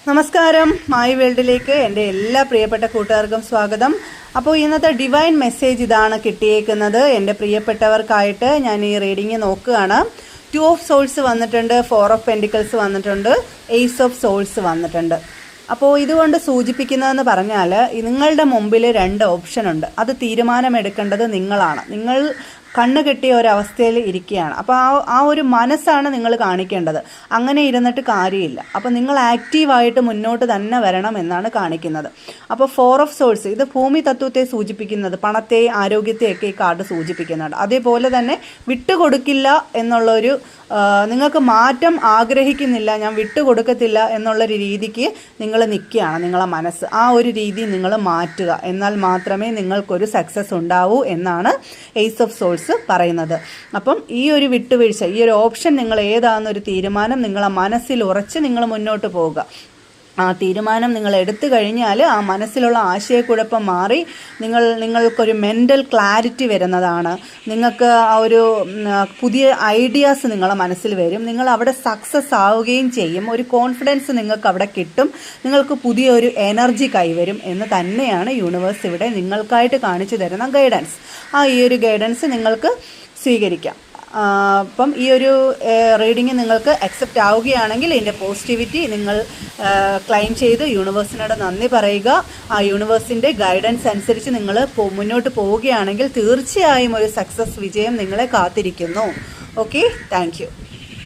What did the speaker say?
നമസ്കാരം. മായി വേൾഡിലേക്ക് എൻ്റെ എല്ലാ പ്രിയപ്പെട്ട കൂട്ടുകാർക്കും സ്വാഗതം. അപ്പോൾ ഇന്നത്തെ ഡിവൈൻ മെസ്സേജ് ഇതാണ് കിട്ടിയേക്കുന്നത്. എൻ്റെ പ്രിയപ്പെട്ടവർക്കായിട്ട് ഞാൻ ഈ റീഡിങ് നോക്കുകയാണ്. 2 ഓഫ് സോൾസ് വന്നിട്ടുണ്ട്, 4 ഓഫ് പെൻറ്റിക്കിൾസ് വന്നിട്ടുണ്ട്, ഏസ് ഓഫ് സോൾസ് വന്നിട്ടുണ്ട്. അപ്പോൾ ഇതുകൊണ്ട് സൂചിപ്പിക്കുന്നതെന്ന് പറഞ്ഞാൽ നിങ്ങളുടെ മുമ്പിൽ 2 ഓപ്ഷൻ ഉണ്ട്. അത് തീരുമാനമെടുക്കേണ്ടത് നിങ്ങളാണ്. നിങ്ങൾ കണ്ണ് കെട്ടിയ ഒരവസ്ഥയിൽ ഇരിക്കുകയാണ്. അപ്പോൾ ആ ഒരു മനസ്സാണ് നിങ്ങൾ കാണിക്കേണ്ടത്. അങ്ങനെ ഇരുന്നിട്ട് കാര്യമില്ല. അപ്പോൾ നിങ്ങൾ ആക്റ്റീവായിട്ട് മുന്നോട്ട് തന്നെ വരണം എന്നാണ് കാണിക്കുന്നത്. അപ്പോൾ 4 ഓഫ് സോൾസ് ഇത് ഭൂമി തത്വത്തെ സൂചിപ്പിക്കുന്നത്, പണത്തെ, ആരോഗ്യത്തെയൊക്കെ ഈ കാർഡ് സൂചിപ്പിക്കുന്നുണ്ട്. അതേപോലെ തന്നെ വിട്ടുകൊടുക്കില്ല എന്നുള്ളൊരു, നിങ്ങൾക്ക് മാറ്റം ആഗ്രഹിക്കുന്നില്ല, ഞാൻ വിട്ടുകൊടുക്കത്തില്ല എന്നുള്ളൊരു രീതിക്ക് നിങ്ങൾ നിൽക്കുകയാണ്. നിങ്ങളെ മനസ്സ് ആ ഒരു രീതി നിങ്ങൾ മാറ്റുക. എന്നാൽ മാത്രമേ നിങ്ങൾക്കൊരു സക്സസ് ഉണ്ടാവൂ എന്നാണ് ഏസ് ഓഫ് സോൾസ് പറയുന്നത്. അപ്പം ഈ ഒരു വിട്ടുവീഴ്ച, ഈ ഒരു ഓപ്ഷൻ നിങ്ങൾ ഏതാണെന്നൊരു തീരുമാനം നിങ്ങളെ മനസ്സിൽ ഉറച്ച് നിങ്ങൾ മുന്നോട്ട് പോവുക. ആ തീരുമാനം നിങ്ങൾ എടുത്തു കഴിഞ്ഞാൽ ആ മനസ്സിലുള്ള ആശയക്കുഴപ്പം മാറി നിങ്ങൾക്കൊരു മെൻ്റൽ ക്ലാരിറ്റി വരുന്നതാണ്. നിങ്ങൾക്ക് ആ ഒരു പുതിയ ഐഡിയാസ് നിങ്ങളെ മനസ്സിൽ വരും. നിങ്ങൾ അവിടെ സക്സസ് ആവുകയും ചെയ്യും. ഒരു കോൺഫിഡൻസ് നിങ്ങൾക്ക് അവിടെ കിട്ടും. നിങ്ങൾക്ക് പുതിയൊരു എനർജി കൈവരും എന്ന് തന്നെയാണ് യൂണിവേഴ്സ് ഇവിടെ നിങ്ങൾക്കായിട്ട് കാണിച്ചു തരുന്ന ഗൈഡൻസ്. ഈ ഒരു ഗൈഡൻസ് നിങ്ങൾക്ക് സ്വീകരിക്കാം. അപ്പം ഈ ഒരു റീഡിങ് നിങ്ങൾക്ക് അക്സെപ്റ്റ് ആവുകയാണെങ്കിൽ ഇതിൻ്റെ പോസിറ്റിവിറ്റി നിങ്ങൾ ക്ലെയിം ചെയ്ത് യൂണിവേഴ്സിനോട് നന്ദി പറയുക. ആ യൂണിവേഴ്സിൻ്റെ ഗൈഡൻസ് അനുസരിച്ച് നിങ്ങൾ മുന്നോട്ട് പോവുകയാണെങ്കിൽ തീർച്ചയായും ഒരു സക്സസ് വിജയം നിങ്ങളെ കാത്തിരിക്കുന്നു. Okay, thank you.